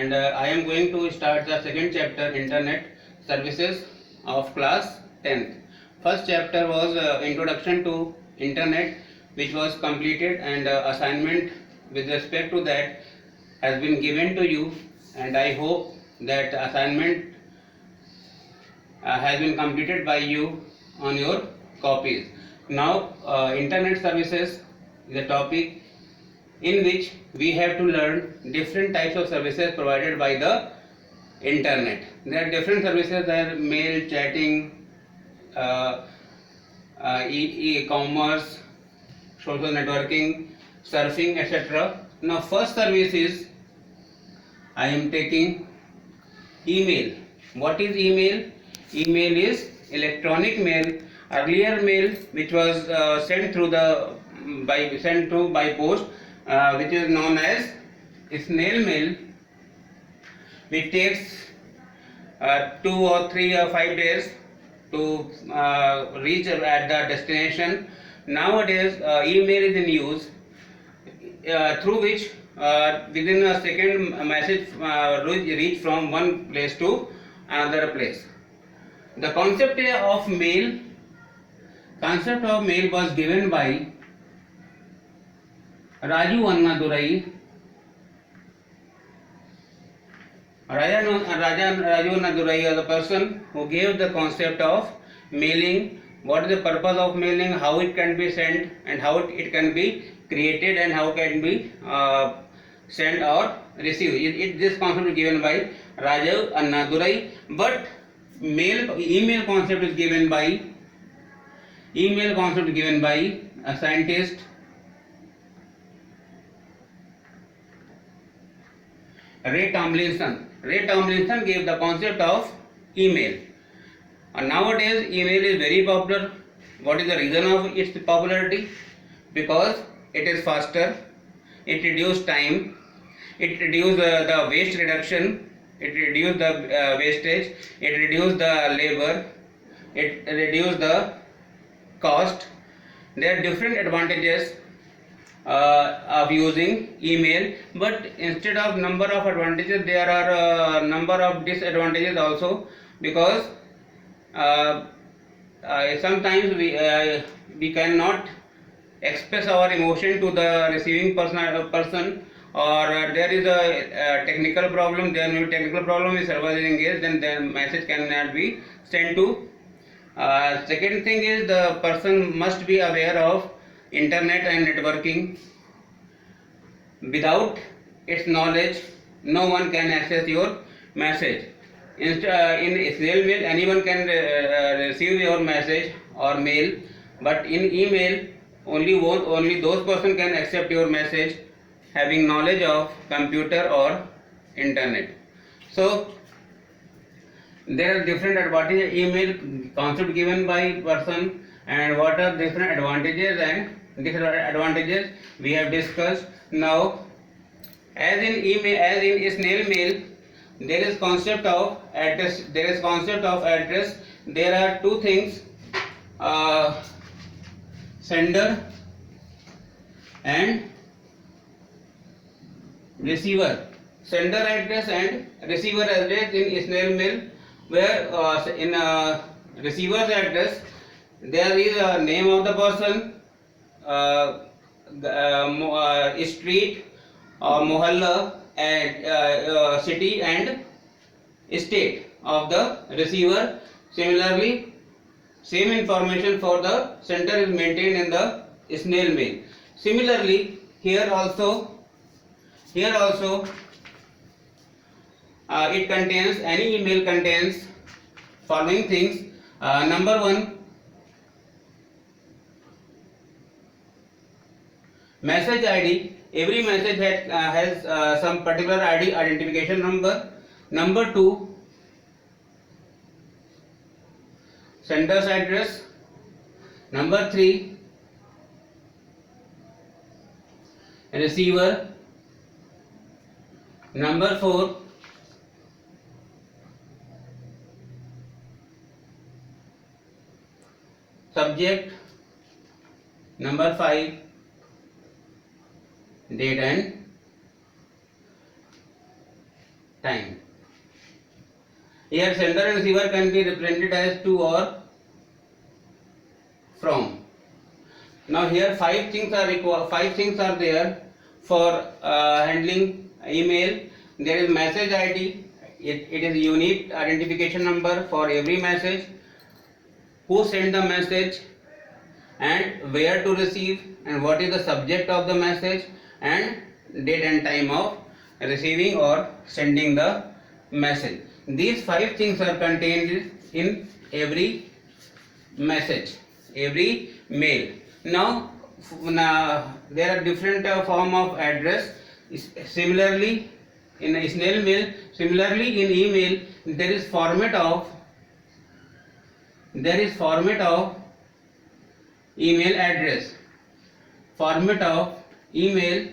and I am going to start the second chapter, Internet Services of class 10th. First chapter was Introduction to Internet, which was completed, and assignment with respect to that has been given to you, and I hope that assignment has been completed by you on your copies. Now, Internet Services is a topic in which we have to learn different types of services provided by the internet. There are different services, there are mail, chatting, e-commerce, social networking, surfing, etc. Now first service is, I am taking email. What is email? Email is electronic mail. Earlier mail which was sent through by post, which is known as snail mail, which takes 2 or 3 or 5 days to reach at the destination. Nowadays email is in use, through which within a second message reach from one place to another place. The concept of mail was given by Raju Annadurai. Raju Annadurai is the person who gave the concept of mailing, what is the purpose of mailing, how it can be sent, and how it can be created, and how can be sent or received. This concept is given by Raju Annadurai, but email concept is given by a scientist, Ray Tomlinson. Ray Tomlinson gave the concept of email. And nowadays email is very popular. What is the reason of its popularity? Because it is faster, it reduces time, it reduces the waste reduction, it reduces the wastage, it reduces the labor, it reduces the cost. There are different advantages of using email, but instead of number of advantages there are number of disadvantages also, because sometimes we cannot express our emotion to the receiving person, or there is a technical problem, there may be technical problem, if server is engaged, then the message cannot be sent to. Second thing is, the person must be aware of internet and networking. Without its knowledge, no one can access your message. In snail mail, anyone can receive your message or mail, but in email, only those person can accept your message having knowledge of computer or internet. So there are different advantages. Email concept given by person, and what are different advantages and disadvantages we have discussed. Now, as in snail mail, there is concept of address. There are two things, sender and receiver. Sender address and receiver address in snail mail, where in receiver's address there is a name of the person, street, mohalla, and city and state of the receiver. Similarly, same information for the sender is maintained in the snail mail. Similarly, here also it contains, any email contains following things. Number one, message ID. Every message has some particular ID, identification number. Number two, sender's address. Number three, receiver. Number four, subject. Number 5, date and time. Here sender and receiver can be represented as to or from. Now here five things are there for handling email. There is message ID. It is unique identification number for every message. Who sent the message and where to receive and what is the subject of the message and date and time of receiving or sending the message. These five things are contained in every message, every mail. Now there are different form of address. Similarly in a snail mail, similarly in email, there is format of email address. Format of email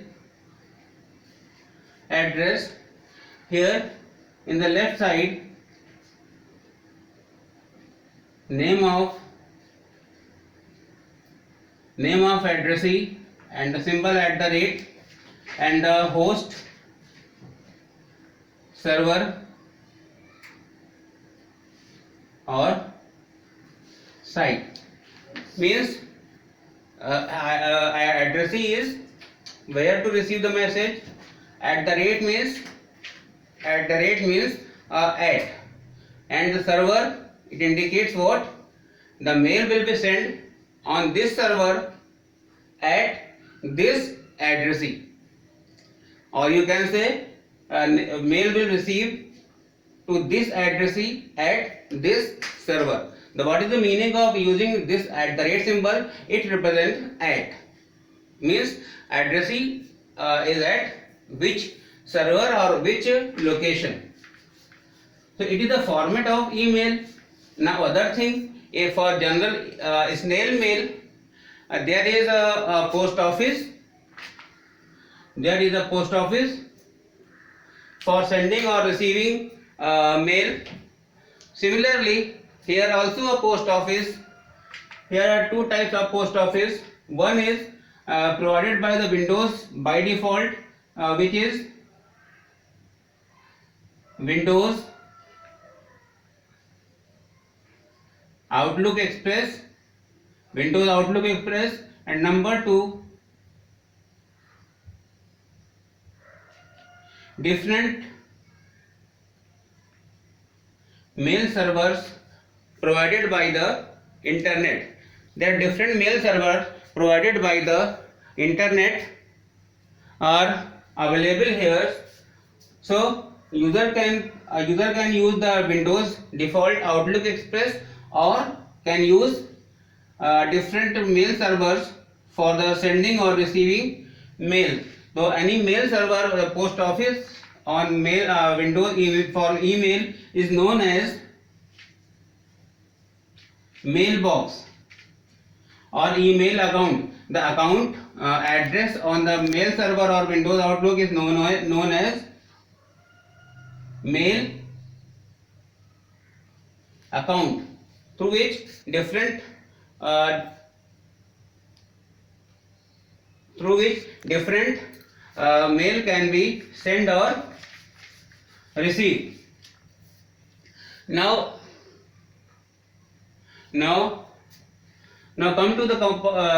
address. Here in the left side, name of addressee and the symbol @ and the host, server or site. Means addressee is where to receive the message. @ means at, and the server, it indicates what the mail will be sent on this server at this addressee, or you can say mail will receive to this addressee at this server. What is the meaning of using this @ symbol? It represents at, means addressee is at which server or which location. So it is the format of email. Now other thing, for general snail mail, there is a post office. There is a post office for sending or receiving mail. Similarly, here also a post office. Here are two types of post office. One is provided by the Windows by default, which is Windows Outlook Express, and number two, different mail servers provided by the internet. There are different mail servers provided by the internet are available here. So user can use the Windows default Outlook Express, or can use different mail servers for the sending or receiving mail. So any mail server, post office on mail Windows for email is known as mailbox or email account. The account address on the mail server or Windows Outlook is known as mail account, through which different mail can be sent or received. Now come to the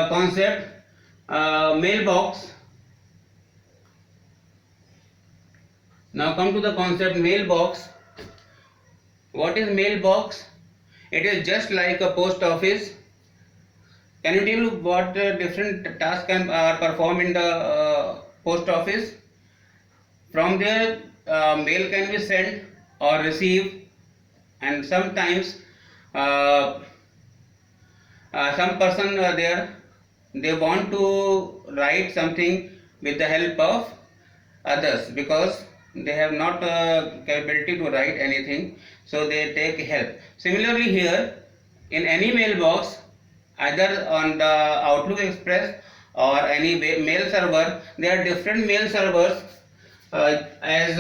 concept mailbox. Now come to the concept mailbox. What is mailbox? It is just like a post office. Can you tell what different tasks are performed in the post office? From there, mail can be sent or received, and sometimes some person there, they want to write something with the help of others, because they have not capability to write anything, so they take help. Similarly here, in any mailbox, either on the Outlook Express or any mail server, there are different mail servers as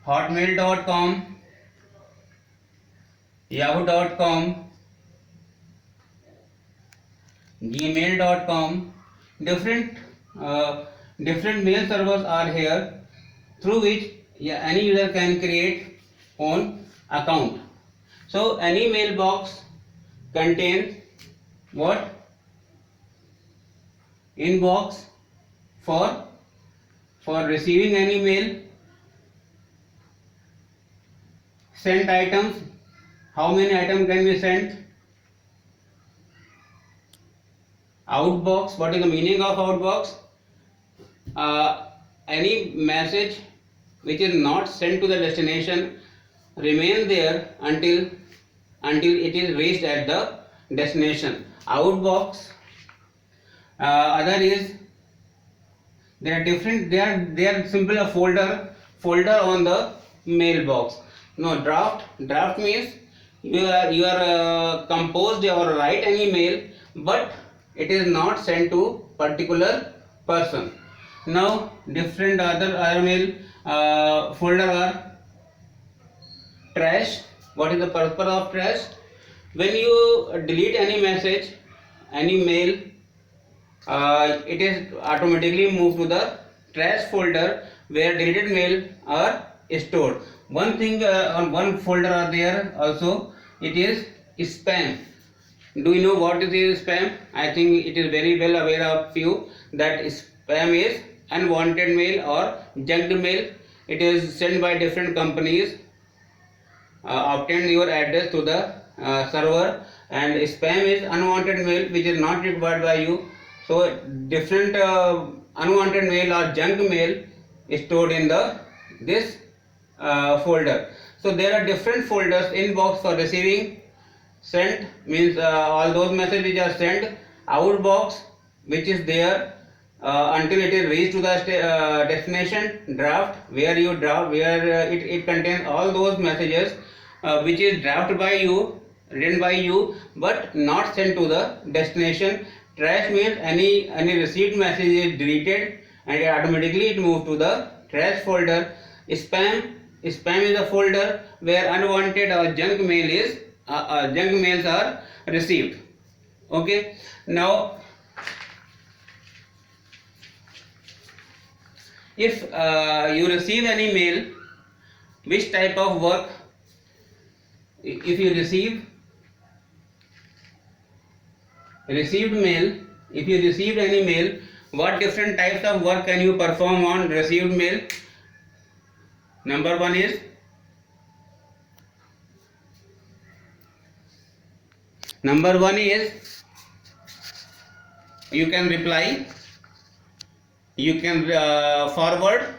hotmail.com, yahoo.com, gmail.com. Different mail servers are here. through which any user can create own account. So any mailbox contains what? Inbox for receiving any mail, sent items, how many items can be sent, outbox, what is the meaning of outbox? Any message which is not sent to the destination remain there until it is reached at the destination. Outbox. Other is they are simple a folder on the mailbox. No, draft means you are composed or write an email, but it is not sent to particular person. Now different other mail folder are trash. What is the purpose of trash? When you delete any message, any mail, it is automatically moved to the trash folder where deleted mail are stored. One thing on one folder are there also, it is spam. Do you know what is spam? I think it is very well aware of you that spam is unwanted mail or junked mail. It is sent by different companies, obtain your address to the server, and spam is unwanted mail which is not required by you. So different unwanted mail or junk mail is stored in this folder. So there are different folders. Inbox for receiving, sent means all those messages which are sent, outbox which is there until it is reached to the destination, draft where it contains all those messages which is drafted by you, written by you, but not sent to the destination. Trash means any received message is deleted and automatically it moves to the trash folder. Spam is a folder where unwanted or junk mails are received. Okay. Now if you receive any mail, which type of work? If you received mail, if you received any mail, what different types of work can you perform on received mail? Number one is you can reply, you can forward.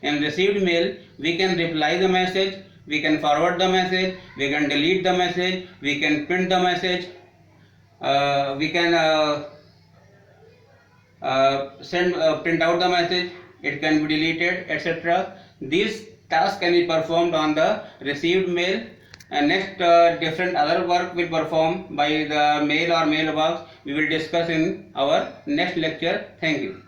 In received mail, we can reply the message, we can forward the message, we can delete the message, we can print the message, we can print out the message, it can be deleted, etc. These tasks can be performed on the received mail. And next different other work will perform by the mail or mailbox we will discuss in our next lecture. Thank you.